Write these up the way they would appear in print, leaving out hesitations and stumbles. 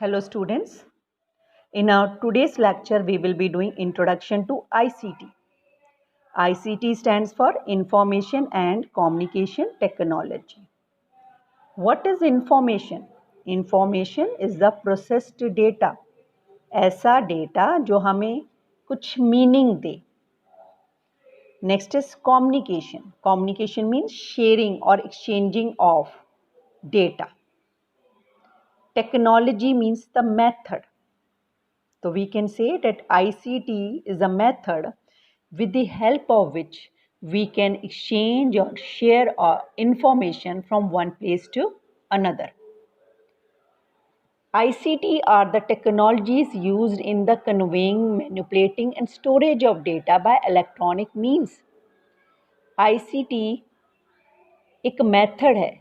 Hello students, in our today's lecture we will be doing introduction to ICT. ICT stands for Information and Communication Technology. What is information? Information is the processed data. ऐसा data जो हमें कुछ meaning they. Next is communication. Communication means sharing or exchanging of data. Technology means the method. So we can say that ICT is a method with the help of which we can exchange or share information from one place to another. ICT are the technologies used in the conveying, manipulating and storage of data by electronic means. ICT एक method है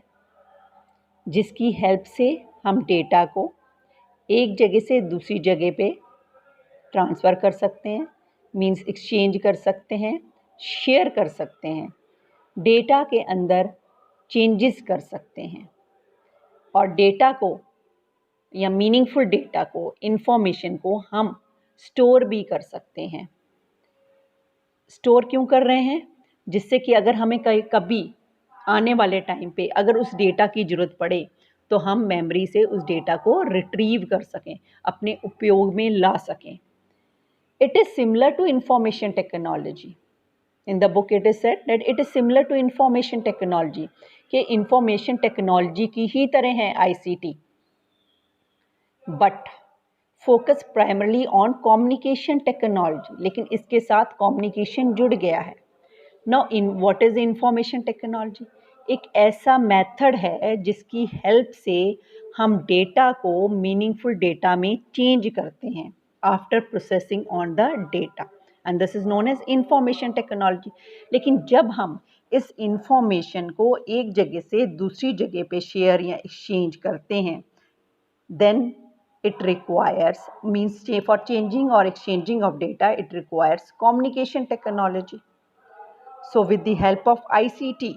जिसकी help से हम data को एक जगह से दूसरी जगह पे ट्रांसफ़र कर सकते हैं, मीन्स एक्सचेंज कर सकते हैं, शेयर कर सकते हैं, डेटा के अंदर चेंजेस कर सकते हैं और डेटा को या मीनिंगफुल डेटा को, इंफॉर्मेशन को हम स्टोर भी कर सकते हैं। स्टोर क्यों कर रहे हैं? जिससे कि अगर हमें कभी आने वाले टाइम पे अगर उस डेटा की ज़रूरत पड़े तो हम मेमोरी से उस डेटा को रिट्रीव कर सकें, अपने उपयोग में ला सकें। It is similar to information technology. In the book it is said that it is similar to information technology. कि information technology की ही तरह है ICT. But focus primarily on communication technology. लेकिन इसके साथ communication जुड़ गया है. Now in what is information technology? एक ऐसा मेथड है जिसकी हेल्प से हम डेटा को मीनिंगफुल डेटा में चेंज करते हैं after processing on the data and this is known as information technology. लेकिन जब हम इस इंफॉर्मेशन को एक जगह से दूसरी जगह पे शेयर या एक्सचेंज करते हैं then it requires means for changing or exchanging of data it requires communication technology. So with the help of ICT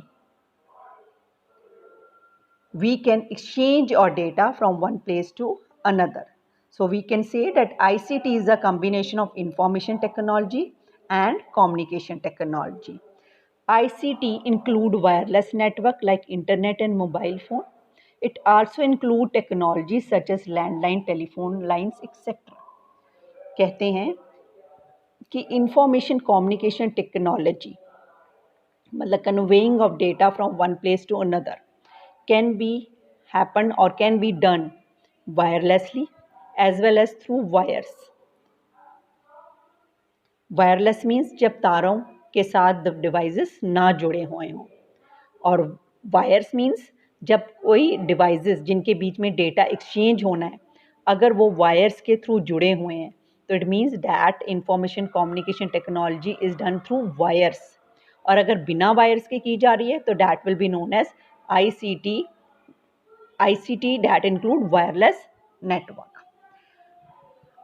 we can exchange our data from one place to another. So we can say that ICT is a combination of information technology and communication technology. ICT include wireless network like internet and mobile phone. It also include technologies such as landline, telephone lines, etc. कहते हैं कि information communication technology मतलब conveying of data from one place to another can be happen or can be done wirelessly as well as through wires. Wireless means जब तारों के साथ devices ना जुड़े हुए हों और वायर्स मीन्स जब कोई डिवाइसेस जिनके बीच में डेटा एक्सचेंज होना है अगर वो वायर्स के थ्रू जुड़े हुए हैं तो it means that information communication technology is done through wires और अगर बिना वायर्स के की जा रही है तो that will be known as ICT that include wireless network.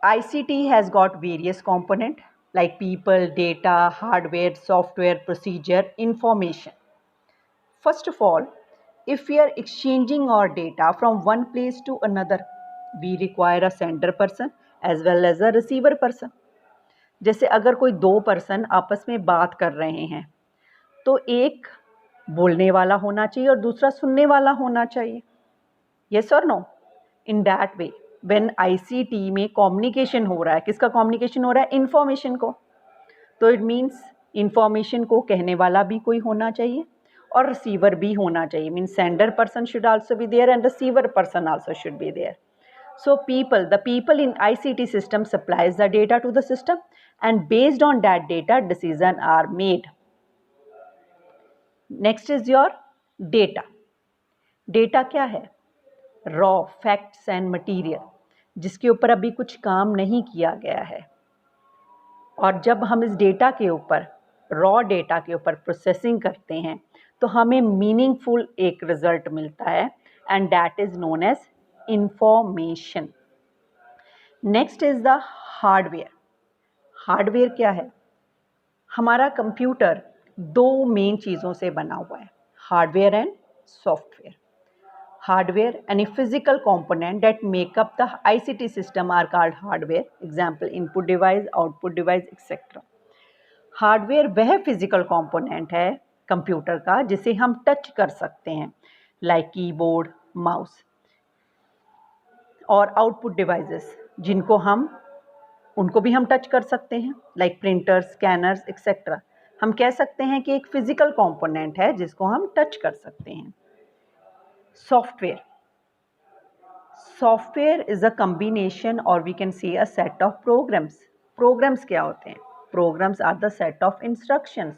ICT has got various components like people, data, hardware, software, procedure, information. First of all, if we are exchanging our data from one place to another, we require a sender person as well as a receiver person. जैसे अगर कोई दो person आपस में बात कर रहे हैं तो एक बोलने वाला होना चाहिए और दूसरा सुनने वाला होना चाहिए. Yes or no? In that way, when ICT में communication हो रहा है, किसका communication हो रहा है? Information को. तो it means information को कहने वाला भी कोई होना चाहिए और receiver भी होना चाहिए. Means sender person should also be there and receiver person also should be there. So the people in ICT system supplies the data to the system and based on that data, decisions are made. Next is your data. Data क्या है? Raw facts and material जिसके ऊपर अभी कुछ काम नहीं किया गया है और जब हम इस डेटा के ऊपर रॉ डेटा के ऊपर प्रोसेसिंग करते हैं तो हमें मीनिंगफुल एक रिजल्ट मिलता है and that is known as information. Next is the hardware. Hardware क्या है? हमारा कंप्यूटर दो मेन चीज़ों से बना हुआ है, hardware and software. Hardware, any physical component that make up the ICT system are called hardware. Example, input device, output device, etc. Hardware वह फिजिकल कंपोनेंट है कंप्यूटर का जिसे हम टच कर सकते हैं, लाइक कीबोर्ड, माउस, और आउटपुट डिवाइसेस जिनको उनको भी हम टच कर सकते हैं, लाइक प्रिंटर्स, स्कैनर्स, एक्सेट्रा. हम कह सकते हैं कि एक फिजिकल कंपोनेंट है जिसको हम टच कर सकते हैं. Software. Software is a combination और we can see a set of programs. Programs क्या होते हैं? Programs are the set of instructions.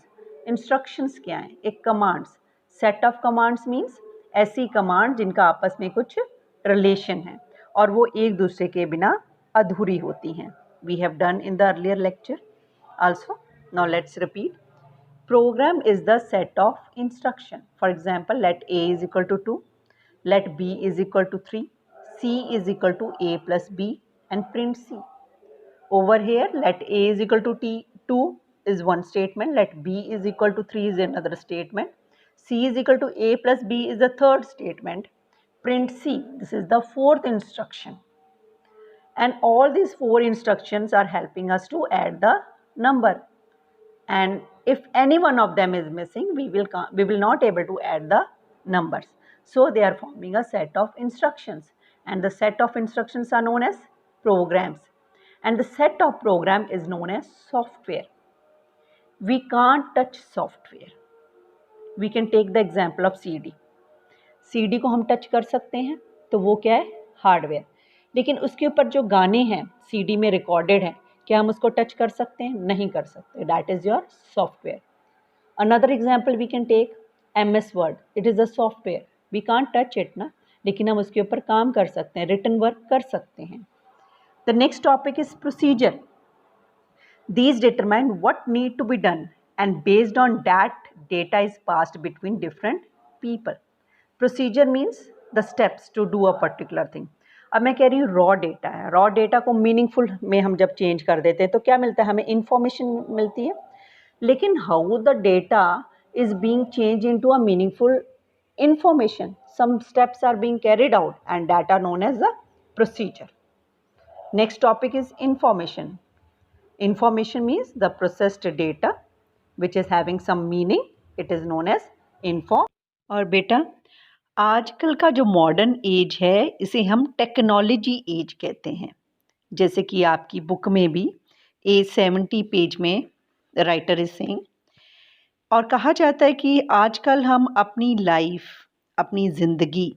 Instructions क्या हैं? एक commands. Set of commands means ऐसी कमांड जिनका आपस में कुछ रिलेशन है और वो एक दूसरे के बिना अधूरी होती हैं. We have done in the earlier lecture also. Now let's repeat. Program is the set of instruction. For example, let A is equal to 2, let B is equal to 3, C is equal to A plus B, and print C. Over here, let A is equal to 2 is one statement, let B is equal to 3 is another statement, C is equal to A plus B is the third statement, print C, this is the fourth instruction. And all these four instructions are helping us to add the number. And if any one of them is missing, we will not able to add the numbers. So they are forming a set of instructions, and the set of instructions are known as programs, and the set of program is known as software. We can't touch software. We can take the example of CD. CD को हम touch कर सकते हैं, तो वो क्या है? Hardware. लेकिन उसके ऊपर जो गाने हैं CD में रिकॉर्डेड हैं, क्या हम उसको टच कर सकते हैं? नहीं कर सकते. That is your software. Another example we can take MS word. It is a software. We can't touch it ना, लेकिन हम उसके ऊपर काम कर सकते हैं, रिटन वर्क कर सकते हैं. The next topic is procedure. These determine what need to be done, and based on that data is passed between different people. Procedure means the steps to do a particular thing. अब मैं कह रही हूँ raw data है. Raw data को meaningful में हम जब चेंज कर देते हैं तो क्या मिलता है? हमें इंफॉर्मेशन मिलती है. लेकिन how the data is being change into a meaningful information, some steps are being carried out and that are known as the procedure. Next topic is information. Information means the processed data which is having some meaning. It is known as info. और बेटा आजकल का जो modern age है इसे हम technology as कहते हैं. जैसे कि आपकी बुक में भी A70 पेज में राइटर इज सेइंग, और कहा जाता है कि आजकल हम अपनी लाइफ, अपनी ज़िंदगी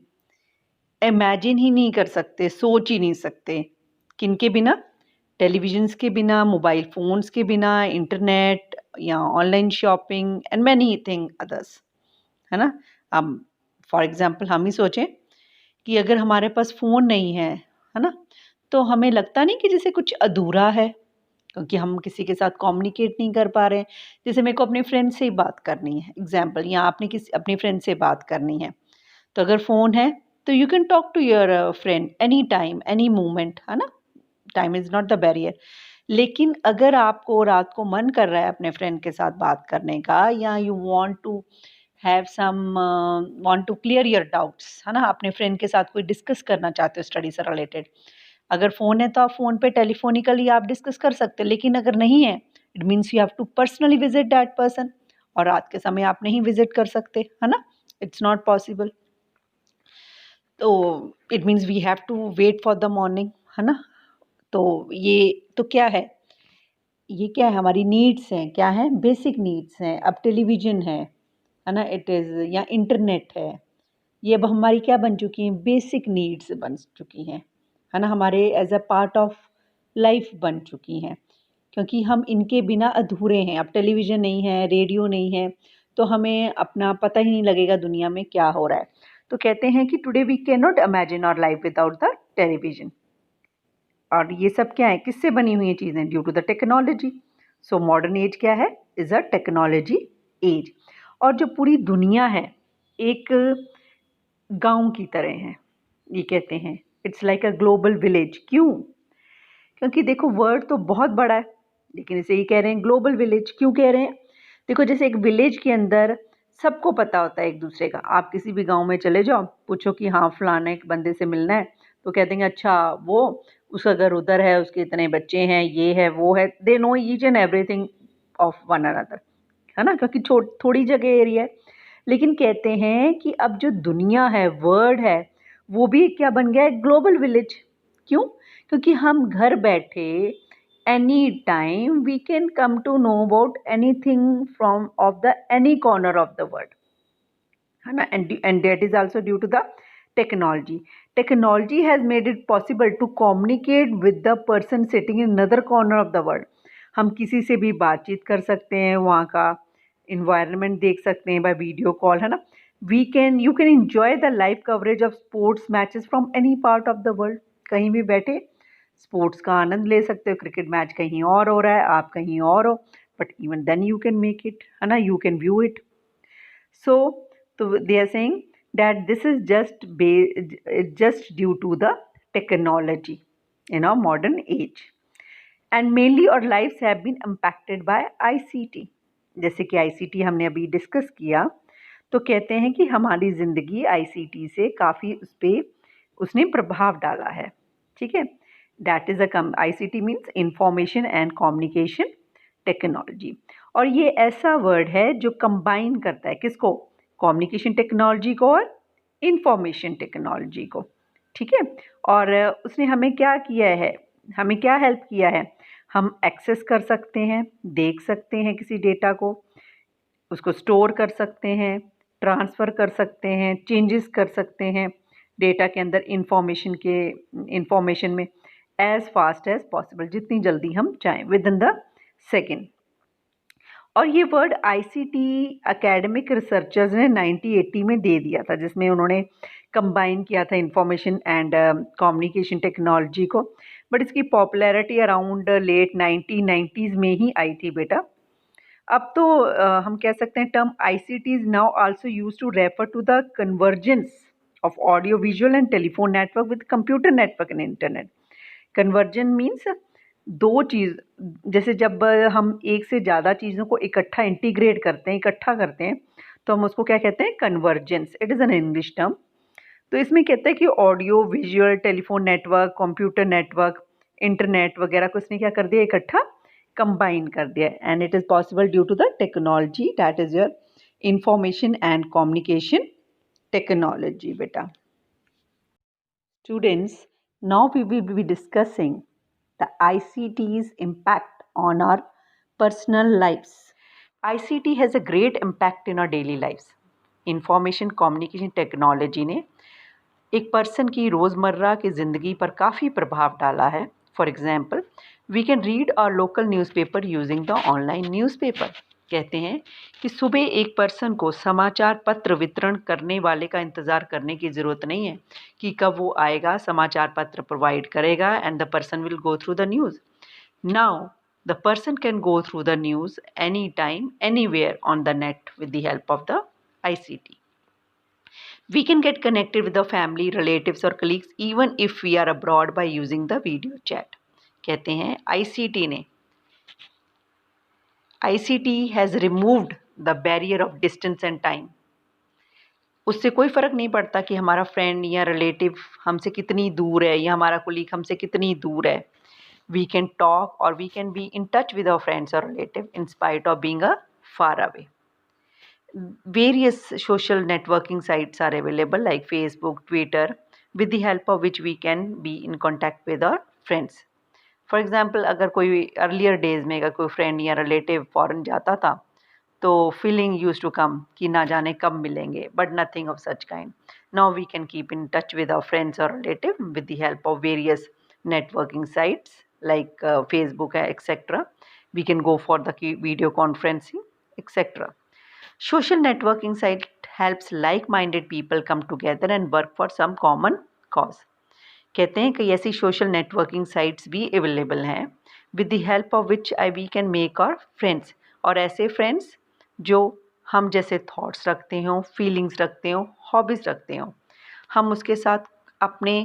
इमेजिन ही नहीं कर सकते, सोच ही नहीं सकते. किनके बिना? टेलीविजन्स के बिना, मोबाइल फ़ोन्स के बिना, इंटरनेट या online shopping and many thing others, है ना. अब फॉर एग्ज़ाम्पल हम ही सोचें कि अगर हमारे पास फ़ोन नहीं है ना, तो हमें लगता नहीं कि जैसे कुछ अधूरा है, क्योंकि हम किसी के साथ कम्युनिकेट नहीं कर पा रहे हैं. जैसे मेरे को अपने फ्रेंड से ही बात करनी है, एग्ज़ाम्पल, या आपने किसी अपने फ्रेंड से बात करनी है, तो अगर फ़ोन है तो you can talk to your friend any time, any moment, है ना. Time is not the barrier. लेकिन अगर आपको रात को मन कर रहा है अपने फ्रेंड के साथ बात करने का, या you want to have some want to clear your doubts, है ना, अपने फ्रेंड के साथ कोई डिस्कस करना चाहते हो स्टडी से रिलेटेड, अगर फ़ोन है तो आप फ़ोन पे टेलीफोनिकली आप डिस्कस कर सकते हैं. लेकिन अगर नहीं है, it means you have to personally visit that person, और रात के समय आप नहीं विजिट कर सकते, है ना. It's not possible. तो it means we have to wait for the morning, है ना. तो ये तो क्या है? ये क्या है? हमारी नीड्स हैं. क्या है? बेसिक नीड्स हैं. अब टेलीविज़न है ना, इट इज़, या इंटरनेट है, ये अब हमारी क्या बन चुकी हैं? बेसिक नीड्स बन चुकी हैं, है ना. हमारे as a part of life बन चुकी हैं, क्योंकि हम इनके बिना अधूरे हैं. अब टेलीविज़न नहीं है, रेडियो नहीं है, तो हमें अपना पता ही नहीं लगेगा दुनिया में क्या हो रहा है. तो कहते हैं कि today we can not imagine our life without the television. और ये सब क्या है? किससे बनी हुई हैं चीज़ें? Due to the technology. So modern age क्या है? Is a technology age. और जो पूरी दुनिया है एक गांव की तरह है. ये कहते हैं it's like a global village. क्यों? क्योंकि देखो वर्ड तो बहुत बड़ा है, लेकिन इसे ये कह रहे हैं ग्लोबल विलेज. क्यों कह रहे हैं? देखो जैसे एक विलेज के अंदर सबको पता होता है एक दूसरे का। आप किसी भी गांव में चले जाओ, पूछो कि हाँ फलाना एक बंदे से मिलना है, तो कह देंगे अच्छा वो, उसका घर उधर है, उसके इतने बच्चे हैं, ये है वो है। They know each and everything of one another, है ना, क्योंकि थोड़ी जगह एरिया है। लेकिन कहते हैं कि अब जो दुनिया है, वर्ल्ड है, वो भी क्या बन गया है, ग्लोबल विलेज। क्यों? क्योंकि हम घर बैठे any time we can come to know about anything from of the any corner of the world, है ना। And that is also due to the technology. Technology has made it possible to communicate with the person sitting in another corner of the world. हम किसी से भी बातचीत कर सकते हैं, वहाँ का इन्वायरमेंट देख सकते हैं बाय वीडियो कॉल, है ना। You can enjoy the live coverage of sports matches from any part of the world. कहीं भी बैठे स्पोर्ट्स का आनंद ले सकते हो। क्रिकेट मैच कहीं और हो रहा है, आप कहीं और हो, but even then you can make it, है ना, you can view it. So, they are saying that this is just due to the technology in our modern age, and mainly our lives have been impacted by ICT। जैसे कि ICT हमने अभी discuss किया, तो कहते हैं कि हमारी ज़िंदगी ICT से काफ़ी उसने प्रभाव डाला है। ठीक है, that is ICT means information and communication technology. और ये ऐसा वर्ड है जो कंबाइन करता है किसको, कम्युनिकेशन टेक्नोलॉजी को और इंफॉर्मेशन टेक्नोलॉजी को। ठीक है, और उसने हमें क्या किया है, हमें क्या हेल्प किया है, हम एक्सेस कर सकते हैं, देख सकते हैं किसी डेटा को, उसको स्टोर कर सकते हैं, ट्रांसफ़र कर सकते हैं, चेंजेस कर सकते हैं डेटा के अंदर, इंफॉर्मेशन में एज़ फास्ट एज़ पॉसिबल, जितनी जल्दी हम चाहें, विद इन द सेकेंड। और ये वर्ड ICT एकेडमिक रिसर्चर्स ने 1980 में दे दिया था, जिसमें उन्होंने कंबाइन किया था इंफॉर्मेशन एंड कम्युनिकेशन टेक्नोलॉजी को। बट इसकी पॉपुलैरिटी अराउंड लेट 1990s में ही आई थी बेटा। अब तो हम कह सकते हैं term ICT is now also use to refer to the convergence of audio visual and telephone network with computer network and internet. Convergence means दो चीज़, जैसे जब हम एक से ज़्यादा चीज़ों को इकट्ठा इंटीग्रेट करते हैं, इकट्ठा करते हैं, तो हम उसको क्या कहते हैं, convergence. It is an English term. तो इसमें कहता है कि audio visual telephone network, computer network, internet वगैरह को इसने क्या कर दिया, इकट्ठा कंबाइन कर दिया। And it is possible due to the technology, that is your information and communication technology बेटा। Students, now we will be discussing the ICT's impact on our personal lives. ICT has a great impact in our daily lives. Information communication technology ने एक person की रोज़मर्रा की ज़िंदगी पर काफ़ी प्रभाव डाला है। For example, we can read our local newspaper using the online newspaper. कहते हैं कि सुबह एक पर्सन को समाचार पत्र वितरण करने वाले का इंतज़ार करने की ज़रूरत नहीं है कि कब वो आएगा, समाचार पत्र प्रोवाइड करेगा and the person will go through the news. Now the person can go through the news any time anywhere on the net with the help of the ICT. We can get connected with our family, relatives or colleagues even if we are abroad by using the video chat. कहते हैं ICT has removed the barrier of distance and time. उससे कोई फ़र्क नहीं पड़ता कि हमारा friend या रिलेटिव हमसे कितनी दूर है या हमारा कोलीग हमसे कितनी दूर है. We can talk or we can be in touch with our friends or relative in spite of being far away. Various social networking sites are available like Facebook, Twitter, with the help of which we can be in contact with our friends. For example, अगर कोई earlier days में अगर कोई friend या relative foreign जाता था तो feeling used to come कि ना जाने कब मिलेंगे, but nothing of such kind. Now we can keep in touch with our friends or relative with the help of various networking sites like Facebook, etc. We can go for the video conferencing, etc. Social networking site helps like-minded people come together and work for some common cause. कहते हैं कि ऐसी social networking sites भी available हैं with the help of which we can make our friends, और ऐसे friends जो हम जैसे थॉट्स रखते हों, फीलिंग्स रखते हों, हॉबीज़ रखते हों, हम उसके साथ अपने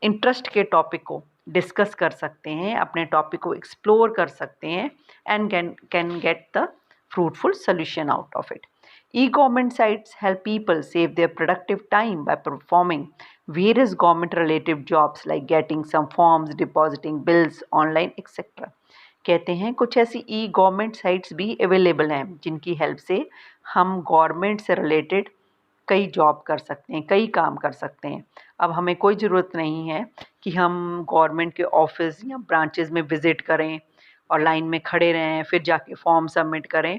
इंटरेस्ट के टॉपिक को डिस्कस कर सकते हैं, अपने टॉपिक को एक्सप्लोर कर सकते हैं and can get the fruitful solution out of it. E-government sites help people save their productive time by performing various government related jobs like getting some forms, depositing bills online, etc. कहते हैं कुछ ऐसी ई government sites भी available हैं जिनकी help से हम government से रिलेटेड कई जॉब कर सकते हैं, कई काम कर सकते हैं। अब हमें कोई ज़रूरत नहीं है कि हम गवर्नमेंट के ऑफिस या ब्रांचेस में विज़िट करें और लाइन में खड़े रहें, फिर जाके फॉर्म सबमिट करें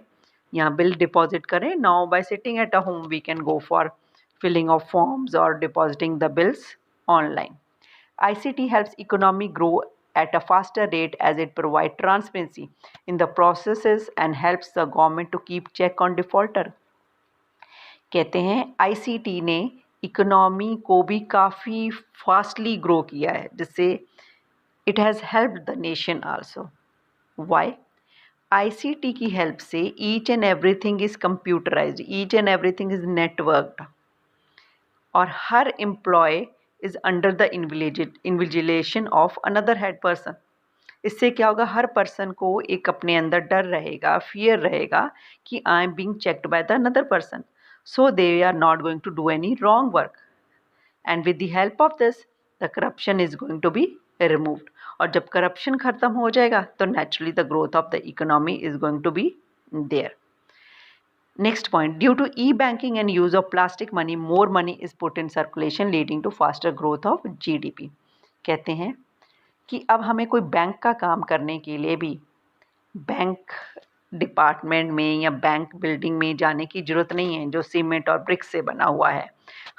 या बिल डिपॉजिट करें। Now by sitting at a home we can go for filling of forms or depositing the bills online. ICT helps economy grow at a faster rate as it provides transparency in the processes and helps the government to keep check on defaulter. कहते हैं ICT ने economy को भी काफ़ी fastly grow किया है, जिससे it has helped the nation also. Why? ICT की हेल्प से each and everything is computerised, each and everything is networked और हर employ is under the invigilation of another head person. इससे क्या होगा, हर पर्सन को एक अपने अंदर डर रहेगा, फियर रहेगा कि I am being checked by the another person, so they are not going to do any wrong work, and with the help of this the corruption is going to be removed. और जब corruption खत्म हो जाएगा तो naturally the growth of the economy is going to be there. Next point, due to e-banking and use of plastic money, more money is put in circulation leading to faster growth of GDP. कहते हैं कि अब हमें कोई bank का काम करने के लिए भी बैंक डिपार्टमेंट में या बैंक बिल्डिंग में जाने की ज़रूरत नहीं है जो सीमेंट और ब्रिक्स से बना हुआ है.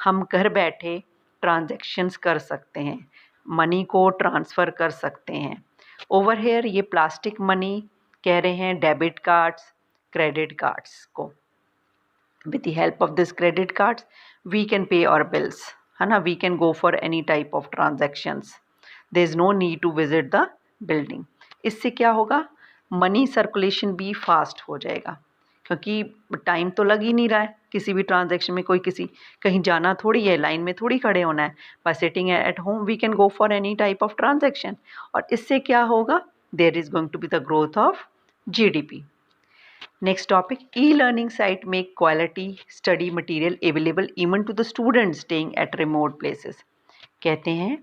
हम घर बैठे ट्रांजैक्शंस कर सकते हैं, मनी को ट्रांसफ़र कर सकते हैं. ओवर हेयर ये प्लास्टिक मनी कह रहे हैं डेबिट कार्ड्स, क्रेडिट कार्ड्स को. With the help of this credit cards we can pay our bills, है ना. We can go for any type of transactions. There is no need to visit the building. इससे क्या होगा, money circulation भी fast हो जाएगा क्योंकि time तो लग ही नहीं रहा है किसी भी ट्रांजैक्शन में. कोई किसी कहीं जाना थोड़ी है, लाइन में थोड़ी खड़े होना है. By sitting at home we can go for any type of transaction. और इससे क्या होगा, there is going to be the growth of GDP. Next topic, e learning site make quality study material available even to the students staying at remote places. कहते हैं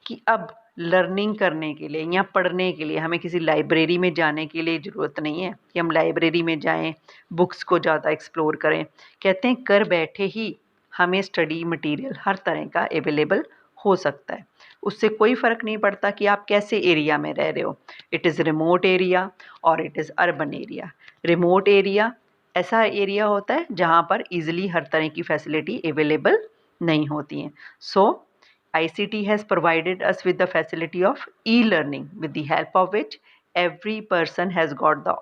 कि अब learning करने के लिए या पढ़ने के लिए हमें किसी लाइब्रेरी में जाने की लिए ज़रूरत नहीं है कि हम लाइब्रेरी में जाएं, बुक्स को ज़्यादा एक्सप्लोर करें. कहते हैं कर बैठे ही हमें स्टडी मटेरियल हर तरह का अवेलेबल हो सकता है. उससे कोई फ़र्क नहीं पड़ता कि आप कैसे एरिया में रह रहे हो, इट इज़ रिमोट एरिया और it is urban area. Remote area ऐसा एरिया होता है जहाँ पर ईज़िली हर तरह की फैसिलिटी अवेलेबल नहीं होती हैं. सो ICT has provided us with the facility of e-learning with the help of which every person has got the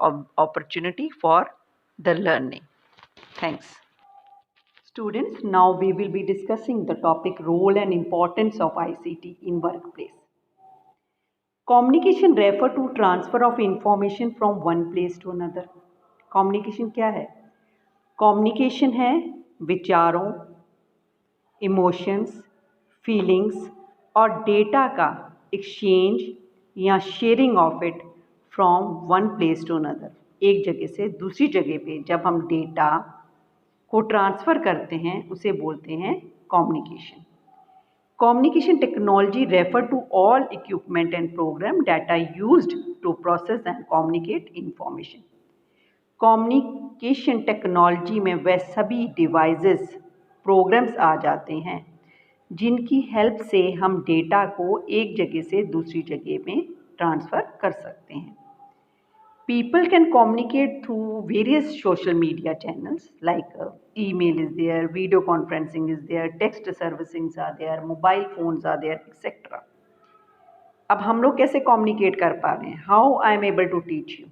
opportunity for the learning. Thanks. Students, now we will be discussing the topic role and importance of ICT in workplace. Communication refer to transfer of information from one place to another. Communication क्या है? Communication है विचारों, emotions, feelings और data का exchange या sharing of it from one place to another. एक जगह से दूसरी जगह पे जब हम डेटा को ट्रांसफ़र करते हैं उसे बोलते हैं communication. Communication technology refer to all equipment and program that are used to process and communicate information. Communication technology में वह सभी डिवाइसेस, प्रोग्राम्स आ जाते हैं जिनकी हेल्प से हम डेटा को एक जगह से दूसरी जगह में ट्रांसफ़र कर सकते हैं. People can communicate through various social media channels like email is there, video conferencing is there, text servicings are there, mobile phones are there, etcetera. अब हम लोग कैसे कम्युनिकेट कर पा रहे हैं? How I am able to teach you?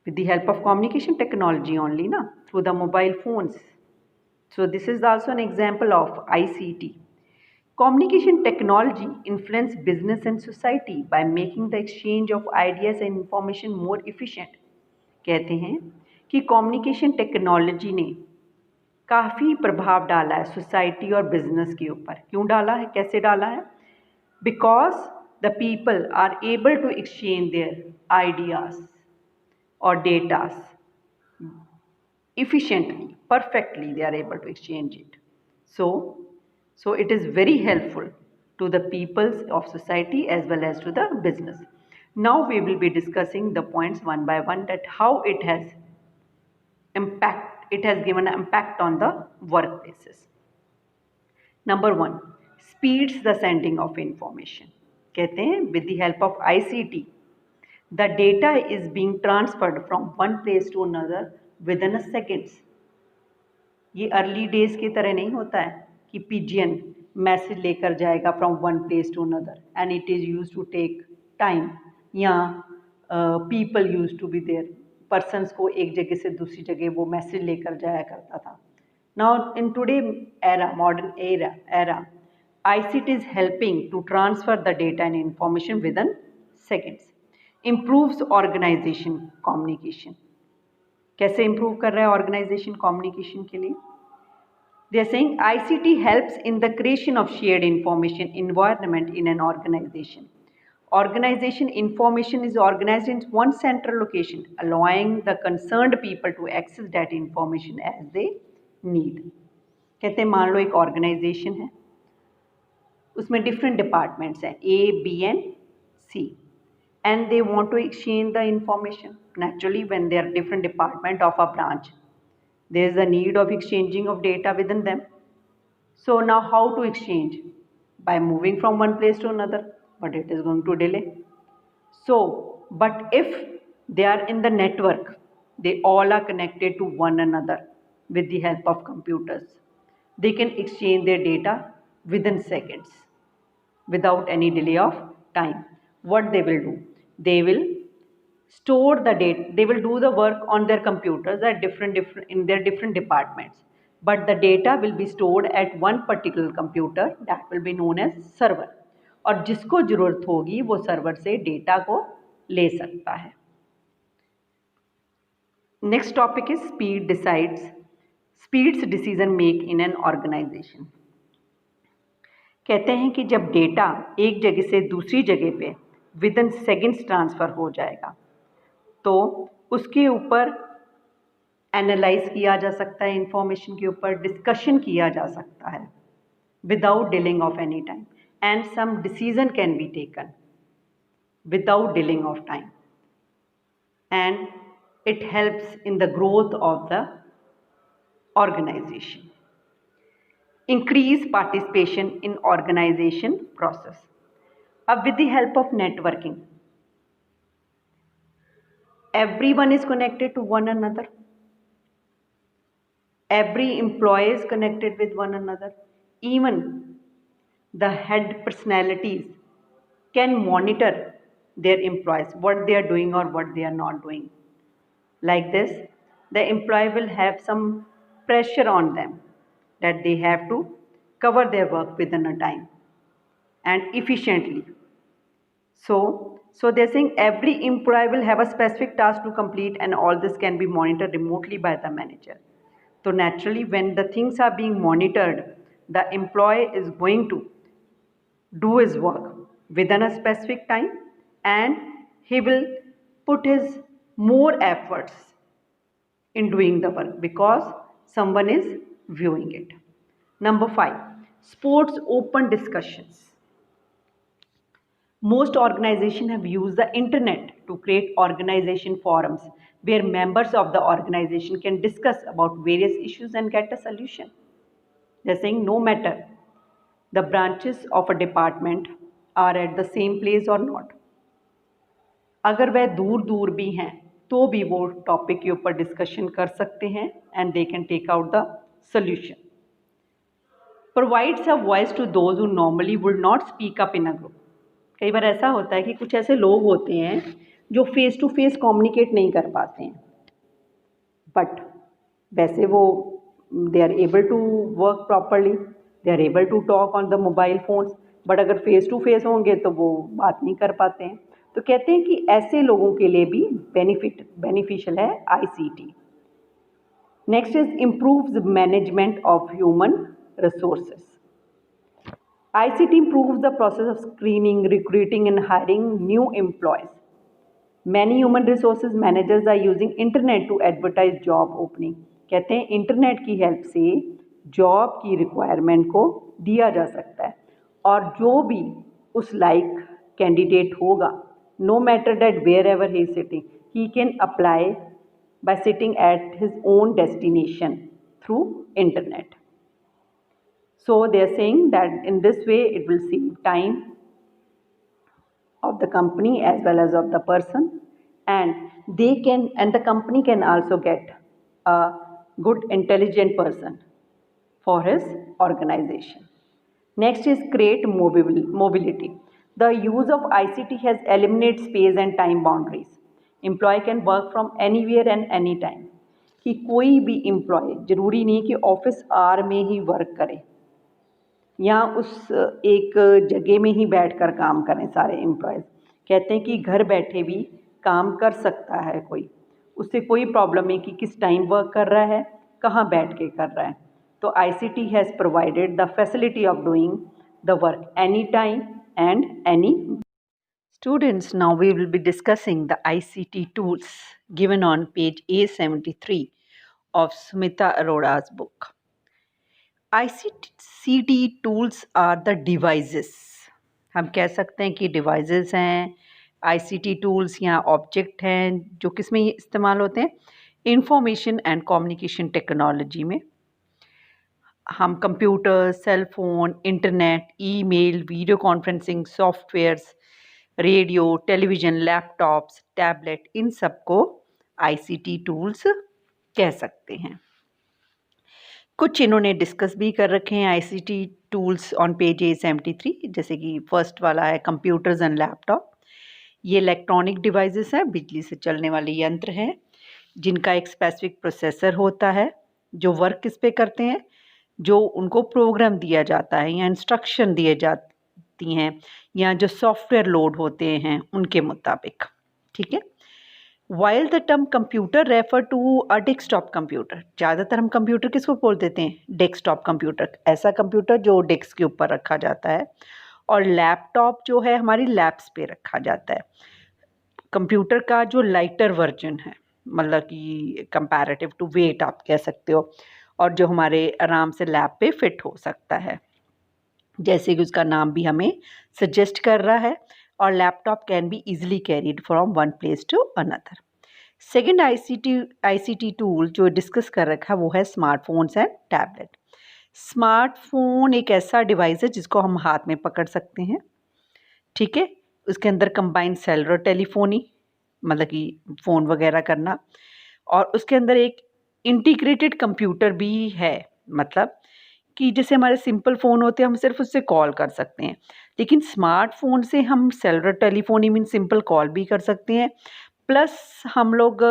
With the help of communication technology only ना, through the mobile phones. So this is also an example of ICT. Communication technology influence business and society by making the exchange of ideas and information more efficient. कहते हैं कि communication technology ने काफ़ी प्रभाव डाला है society और business के ऊपर. क्यों डाला है, कैसे डाला है? Because the people are able to exchange their ideas or data efficiently, perfectly they are able to exchange it. So it is very helpful to the peoples of society as well as to the business. Now we will be discussing the points one by one, that how it has given an impact on the workplaces. Number one, speeds the sending of information. कहते हैं with the help of ICT, the data is being transferred from one place to another within a seconds. ये early days की तरह नहीं होता है कि pigeon message लेकर जाएगा from one place to another and it is use to take time, या people use to be there, persons को एक जगह से दूसरी जगह वो मैसेज लेकर जाया करता था. Now in today era, modern era, ICT is helping to transfer the data and information within seconds. Improves organization communication. कैसे इम्प्रूव कर रहा है ऑर्गेनाइजेशन कम्युनिकेशन के लिए? They are saying ICT helps in the creation of shared information environment in an organization. Organization information is organized in one central location, allowing the concerned people to access that information as they need. कहते हैं मान लो एक organisation है, उसमें different departments हैं A, B and C, and they want to exchange the information. Naturally, when there are different department of a branch, there is a need of exchanging of data within them. So now how to exchange? By moving from one place to another, but it is going to delay. So, but if they are in the network, they all are connected to one another with the help of computers. They can exchange their data within seconds without any delay of time. What they will do? They will store the data. They will do the work on their computers at in their different departments, but the data will be stored at one particular computer that will be known as server. और जिसको जरूरत होगी वो server से data को ले सकता है. Next topic is speeds decision make in an organization. कहते हैं कि जब डेटा एक जगह से दूसरी जगह पे विद इन सेकेंड्स ट्रांसफ़र हो जाएगा तो उसके ऊपर एनालाइज किया जा सकता है, इंफॉर्मेशन के ऊपर डिस्कशन किया जा सकता है without delaying of any time, and some decision can be taken without delaying of time, and it helps in the growth of the organization. Increase participation in organization process. With the help of networking, everyone is connected to one another, every employee is connected with one another, even the head personalities can monitor their employees, what they are doing or what they are not doing. Like this, the employee will have some pressure on them that they have to cover their work within a time and efficiently. So they're saying every employee will have a specific task to complete, and all this can be monitored remotely by the manager. So naturally, when the things are being monitored, the employee is going to do his work within a specific time, and he will put his more efforts in doing the work because someone is viewing it. Number 5, sports open discussions. Most organizations have used the internet to create organization forums where members of the organization can discuss about various issues and get a solution. They're saying no matter the branches of a department are at the same place or not, अगर वह दूर दूर भी हैं तो भी वो topic के ऊपर डिस्कशन कर सकते हैं and they can take out the solution. Provides a voice to those who normally would not speak up in a group. कई बार ऐसा होता है कि कुछ ऐसे लोग होते हैं जो फेस टू फेस कम्युनिकेट नहीं कर पाते हैं, बट वैसे वो they are able to work properly, they are able to talk on the mobile phones, but अगर फेस टू फेस होंगे तो वो बात नहीं कर पाते हैं. तो कहते हैं कि ऐसे लोगों के लिए भी बेनिफिशियल है ICT. Next is improves management of human resources. ICT improves the process of screening, recruiting and hiring new employees. Many human resources managers are using internet to advertise job opening कहते हैं internet की help से job की requirement को दिया जा सकता है और जो भी उस लाइक कैंडिडेट होगा, no matter that wherever he is sitting, he can apply by sitting at his own destination through internet. So they are saying that in this way it will save time of the company as well as of the person, and the company can also get a good intelligent person for his organization. Next is create mobility. The use of ICT has eliminated space and time boundaries. Employee can work from anywhere and anytime. कि कोई भी employ ज़रूरी नहीं कि office hour में ही work करे या उस एक जगह में ही बैठकर काम करें सारे एम्प्लॉयज़। कहते हैं कि घर बैठे भी काम कर सकता है कोई, उससे कोई प्रॉब्लम नहीं कि किस टाइम वर्क कर रहा है, कहाँ बैठ के कर रहा है। तो ICT has provided the facility of doing the work any time and any. Students, now we will be discussing the ICT tools given on page A73 of Smita Arora's book. ICT tools are the devices. हम कह सकते हैं कि devices हैं, ICT tools या object हैं जो किस में इस्तेमाल होते हैं, इंफॉर्मेशन एंड कम्युनिकेशन टेक्नोलॉजी में। हम computer, cell phone, internet, email, video conferencing softwares, radio, television, laptops, tablet, इन सब को ICT टूल्स कह सकते हैं। कुछ इन्होंने डिस्कस भी कर रखे हैं ICT tools on page A73, जैसे कि फर्स्ट वाला है कंप्यूटर्स एंड लैपटॉप। ये इलेक्ट्रॉनिक डिवाइसेस हैं, बिजली से चलने वाले यंत्र हैं जिनका एक स्पेसिफिक प्रोसेसर होता है जो वर्क किस पे करते हैं, जो उनको प्रोग्राम दिया जाता है या इंस्ट्रक्शन दिए जाती हैं या जो सॉफ्टवेयर लोड होते हैं उनके मुताबिक। ठीक है। While the term computer refer to a desktop computer, ज़्यादातर हम कंप्यूटर किसको बोल देते हैं, डेस्कटॉप कंप्यूटर, ऐसा कंप्यूटर जो डेस्क के ऊपर रखा जाता है, और लैपटॉप जो है हमारी लैप्स पे रखा जाता है। कंप्यूटर का जो लाइटर वर्जन है, मतलब कि कंपैरेटिव टू वेट आप कह सकते हो, और जो हमारे आराम से लैप पे फिट हो सकता है, जैसे कि उसका नाम भी हमें सजेस्ट कर रहा है। और laptop can be easily carried from one place to another. Second ICT tool जो डिस्कस कर रखा है वो है स्मार्टफोन्स एंड टैबलेट। स्मार्टफोन एक ऐसा डिवाइस है जिसको हम हाथ में पकड़ सकते हैं। ठीक है। उसके अंदर कंबाइंड सेलुलर टेलीफोनी, मतलब कि फ़ोन वगैरह करना, और उसके अंदर एक इंटीग्रेटेड कंप्यूटर भी है, मतलब कि जैसे हमारे सिंपल फ़ोन होते हैं हम सिर्फ उससे कॉल कर सकते हैं, लेकिन स्मार्टफोन से हम cellular telephony mean simple call भी कर सकते हैं, प्लस हम लोग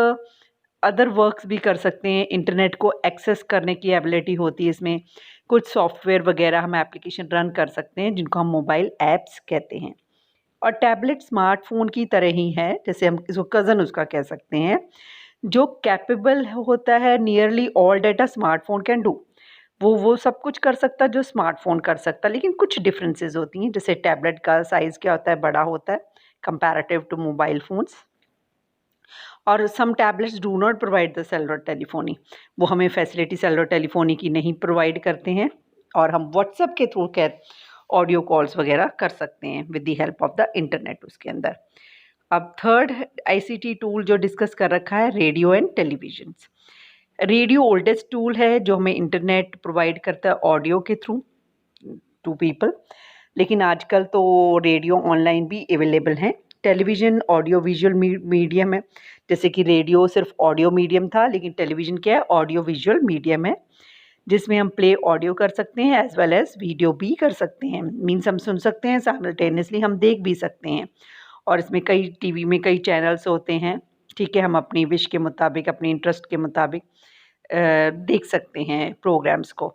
अदर वर्क्स भी कर सकते हैं। इंटरनेट को एक्सेस करने की एबिलिटी होती है इसमें, कुछ सॉफ्टवेयर वगैरह हम एप्लीकेशन रन कर सकते हैं जिनको हम मोबाइल ऐप्स कहते हैं। और टैबलेट स्मार्टफोन की तरह ही है, जैसे हम इसको कज़न उसका कह सकते हैं, जो कैपेबल होता है nearly all data smartphone can do. वो सब कुछ कर सकता है जो स्मार्टफोन कर सकता है, लेकिन कुछ डिफरेंसेस होती हैं। जैसे टैबलेट का साइज़ क्या होता है, बड़ा होता है कंपैरेटिव टू मोबाइल फ़ोन्स, और some tablets do not provide the cellular telephony, वो हमें फैसिलिटी सेलुलर टेलीफोनी की नहीं प्रोवाइड करते हैं, और हम व्हाट्सएप के थ्रू ऑडियो कॉल्स वगैरह कर सकते हैं with the help of the internet उसके अंदर। अब थर्ड ICT टूल जो डिस्कस कर रखा है radio and television. Radio oldest tool है जो हमें इंटरनेट प्रोवाइड करता है ऑडियो के थ्रू टू पीपल, लेकिन आजकल तो रेडियो ऑनलाइन भी अवेलेबल हैं। टेलीविज़न ऑडियो विजुअल मीडियम है, जैसे कि रेडियो सिर्फ ऑडियो मीडियम था, लेकिन टेलीविज़न क्या है, ऑडियो विजुअल मीडियम है, जिसमें हम प्ले ऑडियो कर सकते हैं एज वेल एज़ वीडियो भी कर सकते हैं। मीन्स हम सुन सकते हैं, साइमल्टेनियसली हम देख भी सकते हैं, और इसमें कई टीवी में कई चैनल्स होते हैं। ठीक है, हम अपनी विश के मुताबिक, अपनी इंटरेस्ट के मुताबिक देख सकते हैं प्रोग्राम्स को।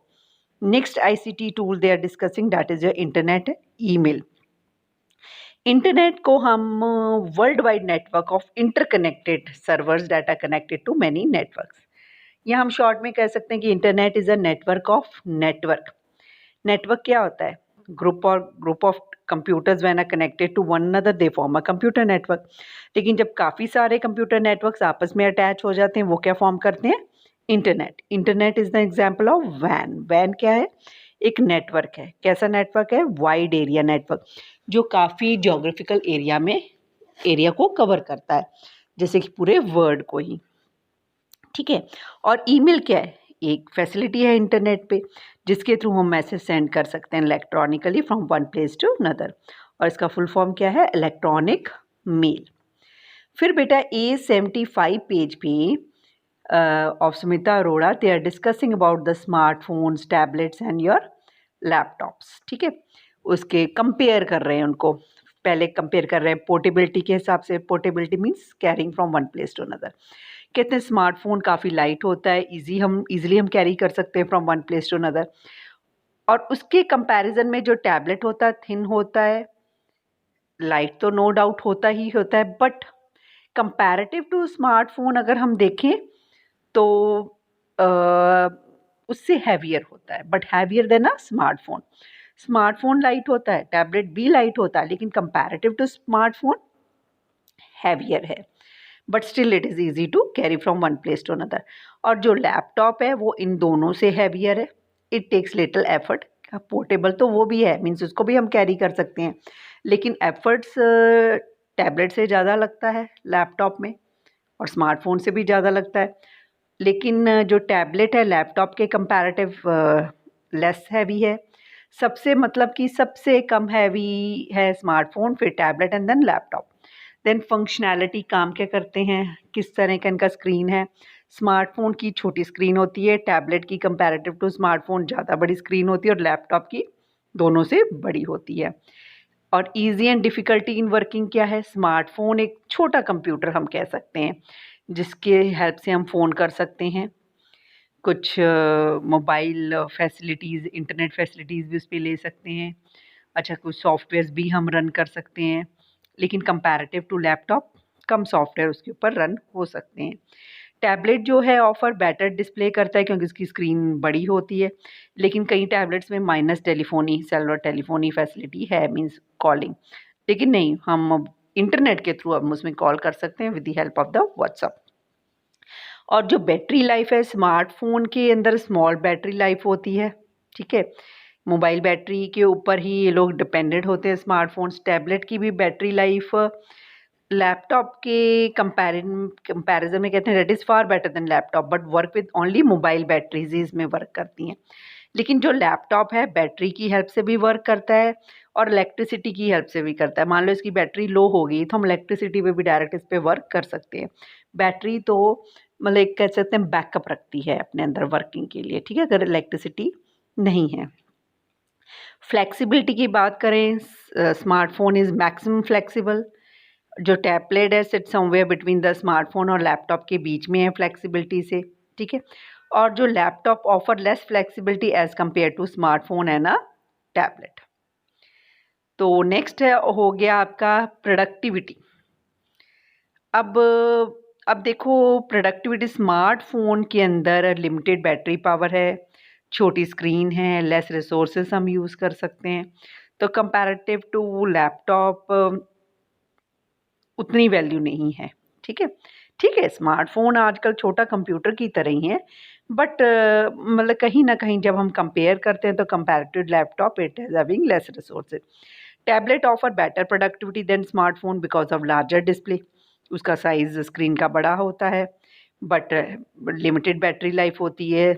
Next ICT tool they are discussing that is internet, email. Internet को हम world wide network of interconnected servers that are connected to many networks, या हम शॉर्ट में कह सकते हैं कि internet is a network of network. Network क्या होता है, group of computers when are connected to one another they form a computer network. लेकिन जब काफ़ी सारे कंप्यूटर नेटवर्क्स आपस में अटैच हो जाते हैं वो क्या फॉर्म करते हैं, internet, internet is the example of वैन। वैन क्या है? एक नेटवर्क है। कैसा नेटवर्क है? वाइड एरिया नेटवर्क, जो काफ़ी जोग्राफिकल एरिया को कवर करता है, जैसे कि पूरे वर्ल्ड को ही। ठीक है। और ईमेल क्या है? एक फैसिलिटी है इंटरनेट पे, जिसके थ्रू हम मैसेज सेंड कर सकते हैं electronically from one place to another, और इसका फुल फॉर्म क्या है? Electronic mail. फिर बेटा A75 पेज पे of Sumita Arora, they are discussing about the smartphones, tablets and your laptops. ठीक है, उसके कंपेयर कर रहे हैं उनको। पहले कंपेयर कर रहे हैं पोर्टेबिलिटी के हिसाब से। Portability means carrying from one place to another. कहते हैं स्मार्टफोन काफ़ी लाइट होता है, ईजिली हम कैरी कर सकते हैं from one place to another. और उसके कंपैरिजन में जो टैबलेट होता है थिन होता है, लाइट तो नो डाउट होता ही होता है, बट कंपैरेटिव टू स्मार्टफोन अगर हम देखें तो उससे हैवियर होता है, but heavier than a smartphone. Smartphone light होता है, टैबलेट भी लाइट होता है, लेकिन कंपैरेटिव टू स्मार्टफोन हैवियर है, but still it is easy to carry from one place to another. और जो लैपटॉप है वो इन दोनों से हैवियर है, it takes little effort. Portable तो वो भी है, मीन्स उसको भी हम कैरी कर सकते हैं, लेकिन एफर्ट्स टैबलेट से ज़्यादा लगता है लैपटॉप में, और स्मार्टफोन से भी ज़्यादा लगता है। लेकिन जो टैबलेट है लैपटॉप के कंपैरेटिव लेस हैवी है। सबसे मतलब कि सबसे कम हैवी है स्मार्टफोन, फिर tablet and then laptop. Then functionality, काम क्या करते हैं, किस तरह का इनका स्क्रीन है। स्मार्टफोन की छोटी स्क्रीन होती है, टैबलेट की कंपैरेटिव टू स्मार्टफोन ज़्यादा बड़ी स्क्रीन होती है, और लैपटॉप की दोनों से बड़ी होती है। और easy and difficulty in working क्या है? स्मार्टफोन एक छोटा कंप्यूटर हम कह सकते हैं, जिसके हेल्प से हम फ़ोन कर सकते हैं, कुछ मोबाइल फैसिलिटीज़, इंटरनेट फैसिलिटीज़ भी उस पे ले सकते हैं। अच्छा, कुछ सॉफ्टवेयर्स भी हम रन कर सकते हैं, लेकिन कंपैरेटिव टू लैपटॉप कम सॉफ्टवेयर उसके ऊपर रन हो सकते हैं। टैबलेट जो है ऑफ़र बेटर डिस्प्ले करता है, क्योंकि उसकी स्क्रीन बड़ी होती है, लेकिन कई टैबलेट्स में minus telephony, cellular telephony facility है, मीन्स कॉलिंग। लेकिन नहीं, हम अब इंटरनेट के थ्रू हम उसमें कॉल कर सकते हैं with the help of the WhatsApp. और जो बैटरी लाइफ है, स्मार्टफोन के अंदर स्मॉल बैटरी लाइफ होती है। ठीक है, मोबाइल बैटरी के ऊपर ही ये लोग डिपेंडेंट होते हैं स्मार्टफोन्स। टैबलेट की भी बैटरी लाइफ लैपटॉप के कंपैरिजन में कहते हैं that is far better than laptop, but work with only mobile batteries ही इसमें वर्क करती हैं। लेकिन जो लैपटॉप है बैटरी की हेल्प से भी वर्क करता है, और इलेक्ट्रिसिटी की हेल्प से भी करता है। मान लो इसकी बैटरी लो हो गई तो हम इलेक्ट्रिसिटी पे भी डायरेक्ट इस पे वर्क कर सकते हैं। बैटरी तो मतलब एक कह सकते हैं बैकअप रखती है अपने अंदर वर्किंग के लिए, ठीक है, अगर इलेक्ट्रिसिटी नहीं है। फ्लेक्सिबिलिटी की बात करें, स्मार्टफोन इज़ मैक्सिमम फ्लेक्सिबल। जो टैबलेट है sit somewhere between the smartphone और लैपटॉप के बीच में है फ्लेक्सिबिलिटी से। ठीक है, और जो laptop offer less flexibility as compare to smartphone and a tablet. तो नेक्स्ट है हो गया आपका प्रोडक्टिविटी। अब देखो प्रोडक्टिविटी, स्मार्टफोन के अंदर लिमिटेड बैटरी पावर है, छोटी स्क्रीन है, लेस रिसोर्सेस हम यूज़ कर सकते हैं, तो कंपैरेटिव टू लैपटॉप उतनी वैल्यू नहीं है। ठीक है, ठीक है, स्मार्टफोन आजकल छोटा कंप्यूटर की तरह ही है, बट मतलब कहीं ना कहीं जब हम कंपेयर करते हैं तो comparative laptop it is having less resources. Tablet offer better productivity than smartphone because of larger display, उसका साइज स्क्रीन का बड़ा होता है, बट लिमिटेड बैटरी लाइफ होती है।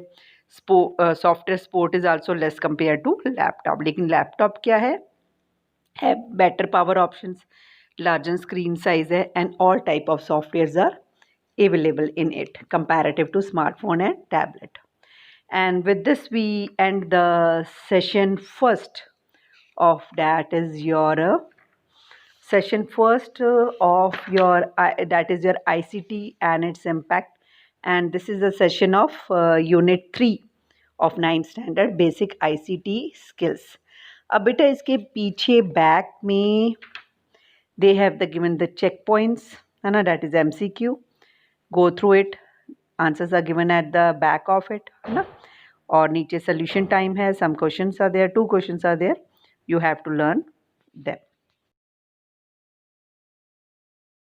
Software support is also less compare to laptop, लेकिन laptop क्या है better power options, larger screen size है, and all type of softwares are available in it comparative to smartphone and tablet. And with this we end the session first of that is your session first of your that is your ICT and its impact, and this is a session of unit 3 of 9th standard basic ICT skills. अब बेटा इसके पीछे back में they have given the checkpoints, है ना, that is MCQ. Go through it. Answers are given at the back of it, है ना, और नीचे solution time है. Some questions are there, 2 questions are there. You have to learn them.